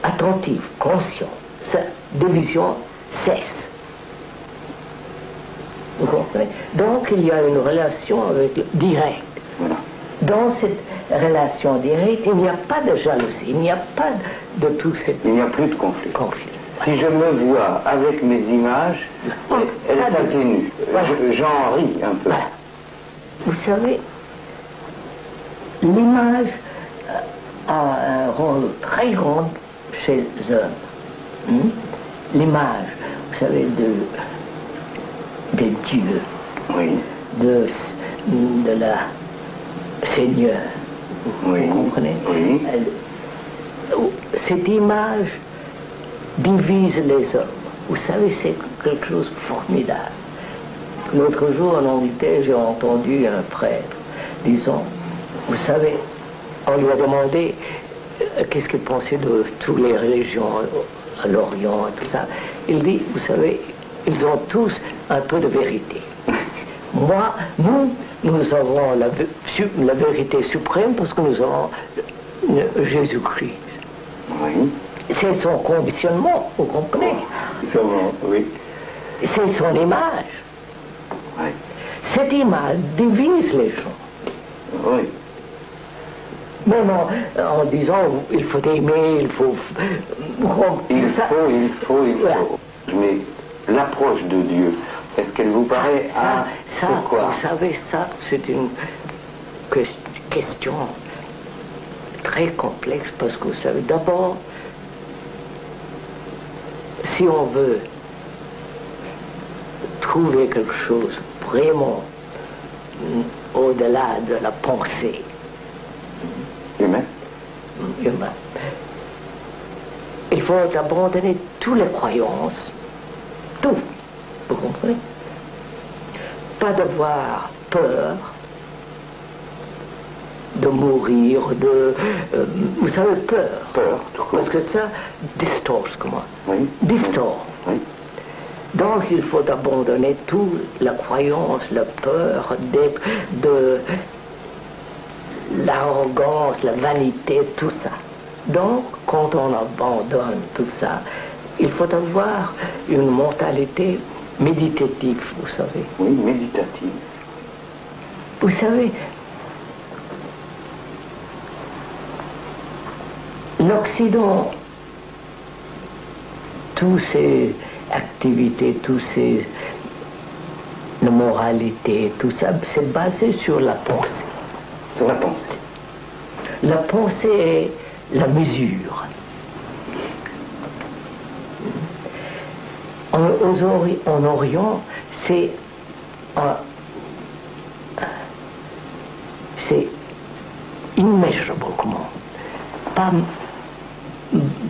attentif, conscient, sa division cesse. Vous comprenez? Donc il y a une relation directe. Voilà. Dans cette relation directe, il n'y a pas de jalousie, il n'y a pas de tout ce... Il n'y a plus de conflit. Si je me vois avec mes images, elles s'atténuent. Voilà. J'en ris un peu. Voilà. Vous savez, l'image a un rôle très grand chez les hommes. L'image, vous savez, des dieux, Oui. de la Seigneur. Oui. Vous comprenez? Oui. Cette image divise les hommes. Vous savez, c'est quelque chose de formidable. L'autre jour, en Angleterre, j'ai entendu un prêtre disant, vous savez, on lui a demandé qu'est-ce qu'il pensait de toutes les religions à l'Orient et tout ça. Il dit, vous savez, ils ont tous un peu de vérité. Moi, nous avons la vérité suprême parce que nous avons Jésus-Christ. Oui. C'est son conditionnement, vous comprenez? Oui. C'est son image. Oui. Cette image divise les gens. Oui. Même en disant il faut aimer, il faut... Il faut. Voilà. Mais l'approche de Dieu, est-ce qu'elle vous paraît pourquoi? Vous savez, ça, c'est une question très complexe parce que vous savez, d'abord, si on veut trouver quelque chose vraiment au-delà de la pensée humaine, il faut abandonner toutes les croyances, tout, vous comprenez? Pas d'avoir peur de mourir, vous savez, peur, parce que ça distord, comment? Oui. Distord. Oui. Donc il faut abandonner toute la croyance, la peur, de l'arrogance, la vanité, tout ça. Donc quand on abandonne tout ça, il faut avoir une mentalité méditative, vous savez. Oui, méditative. Vous savez, l'Occident, toutes ces activités, la moralité, tout ça, c'est basé sur la pensée. Sur la pensée. La pensée est la mesure. En Orient, c'est immeasurable, comment?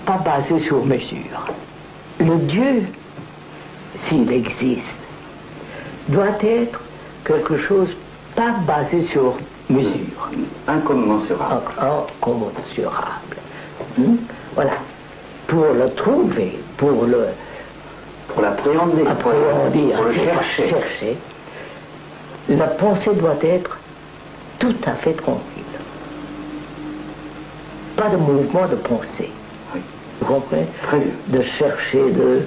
Pas basé sur mesure. Le Dieu, s'il existe, doit être quelque chose pas basé sur mesure. Incommensurable. Incommensurable. Voilà. Pour le trouver, pour l'appréhender, pour le chercher, la pensée doit être tout à fait tranquille. Pas de mouvement de pensée. Oui. Vous comprenez? Très bien. De chercher, de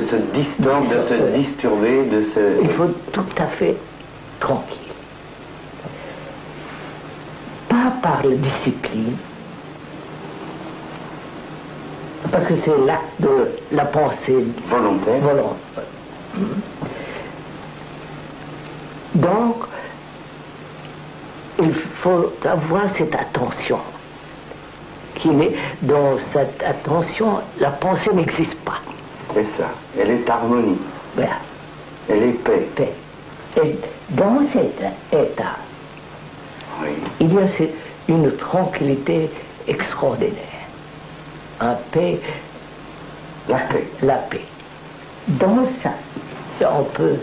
se distendre, de se disturber, de se... Il faut tout à fait tranquille. Pas par la discipline, parce que c'est l'acte de la pensée volontaire. Donc, il faut avoir cette attention. Dans cette attention, la pensée n'existe pas. C'est ça. Elle est harmonie. Voilà. Elle est paix. Et dans cet état, oui, il y a une tranquillité extraordinaire. La paix. Dans ça, on peut...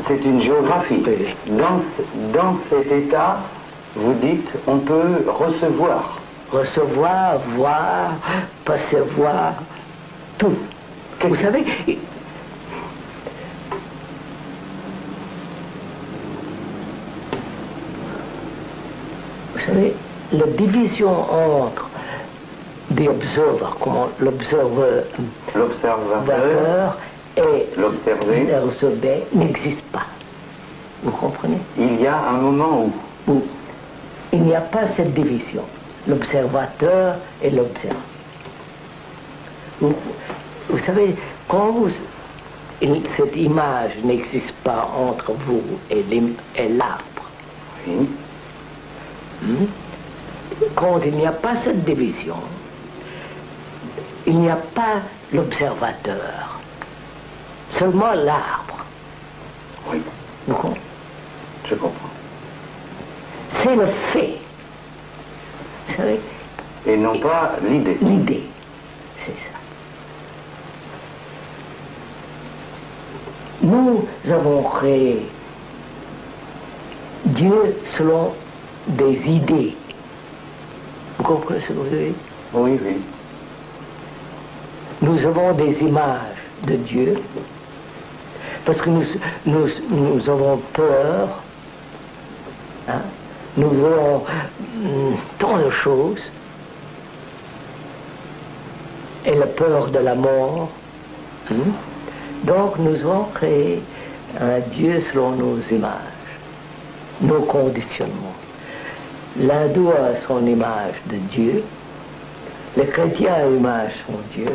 C'est une géographie. Dans cet état, vous dites, on peut recevoir, voir, percevoir, tout. Vous savez, la division entre the observer, comment l'observateur et l'observé n'existent pas. Vous comprenez? Il y a un moment où il n'y a pas cette division, l'observateur et l'observé. Vous savez, quand cette image n'existe pas entre vous et l'arbre, oui. Quand il n'y a pas cette division, il n'y a pas l'observateur, seulement l'arbre. Oui. Vous comprenez? Je comprends. C'est le fait. Vous savez? Et non pas l'idée. L'idée, c'est ça. Nous avons créé Dieu selon des idées. Vous comprenez ce que vous avez dit? Oui, oui. Nous avons des images de Dieu parce que nous avons peur, hein? Nous voulons tant de choses, et la peur de la mort. Donc nous avons créé un Dieu selon nos images, nos conditionnements. L'hindou a son image de Dieu, le chrétien a l'image de son Dieu,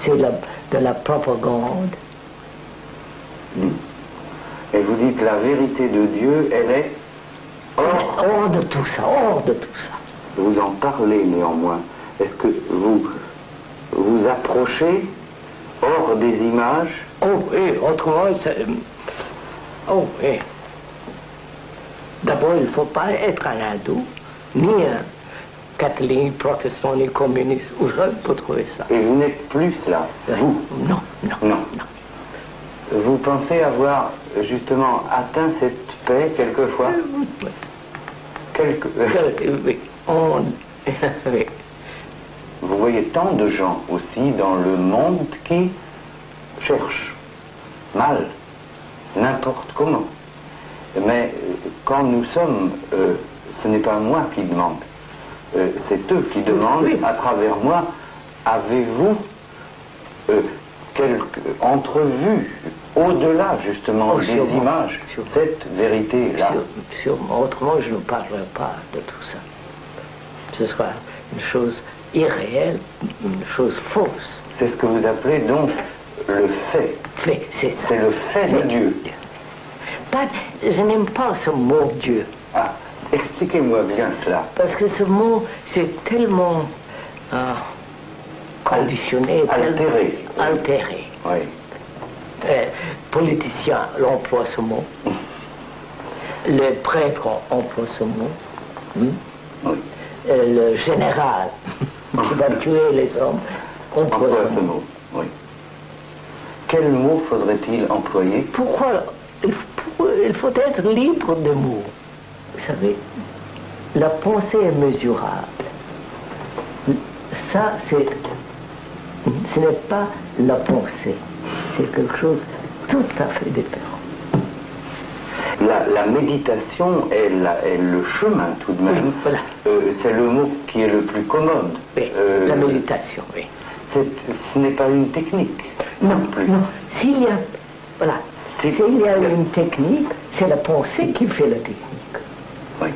c'est de la propagande. Et vous dites la vérité de Dieu, elle est hors de tout ça, hors de tout ça. Vous en parlez néanmoins. Est-ce que vous vous approchez hors des images? Oh oui, autrement, oh oui. D'abord, il ne faut pas être un hindou, ni un catholique, protestant, ni communiste, où je peux trouver ça. Et vous n'êtes plus cela, vous? Non. Vous pensez avoir justement atteint cette paix quelquefois? Oui. Oui. Vous voyez tant de gens aussi dans le monde qui cherchent mal, n'importe comment. Mais quand nous sommes, ce n'est pas moi qui demande, c'est eux qui demandent à travers moi, avez-vous quelque entrevue au-delà justement des images, cette vérité-là? Sûrement, autrement je ne parlerai pas de tout ça. Ce sera une chose irréelle, une chose fausse. C'est ce que vous appelez donc le fait. C'est ça. C'est le fait de Dieu. Je n'aime pas ce mot Dieu. Ah, expliquez-moi bien cela. Parce que ce mot, c'est tellement conditionné, altéré. Oui. Politiciens l'emploient ce mot. Les prêtres emploient ce mot. Oui. Le général qui va tuer les hommes emploie ce mot. Oui. Quel mot faudrait-il employer? Pourquoi il faut être libre de mots. Vous savez, la pensée est mesurable. Ça, ce n'est pas la pensée. C'est quelque chose tout à fait différent. La méditation est le chemin tout de même. Oui, voilà. C'est le mot qui est le plus commode. Oui, la méditation, oui. Ce n'est pas une technique. Non. S'il y a, voilà, s'il y a une technique, c'est la pensée qui fait la technique. Oui.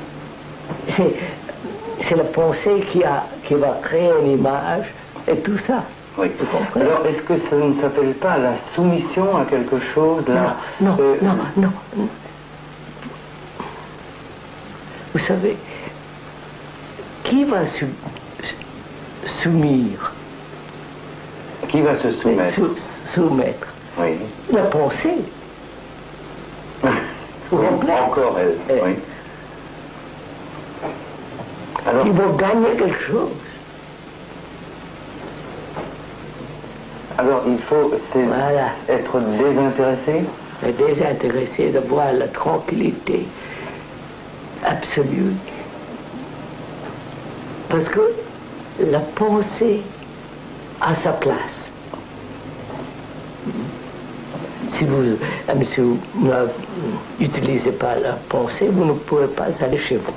C'est la pensée qui va créer une image et tout ça. Oui. Alors, est-ce que ça ne s'appelle pas la soumission à quelque chose là? Non. Vous savez, qui va soumettre? Qui va se soumettre? Soumettre. Oui. La pensée. Encore elle. Oui. Alors, il va gagner quelque chose. Alors il faut être désintéressé? Désintéressé, de voir la tranquillité absolue. Parce que la pensée a sa place. Si vous n'utilisez pas la pensée, vous ne pouvez pas aller chez vous.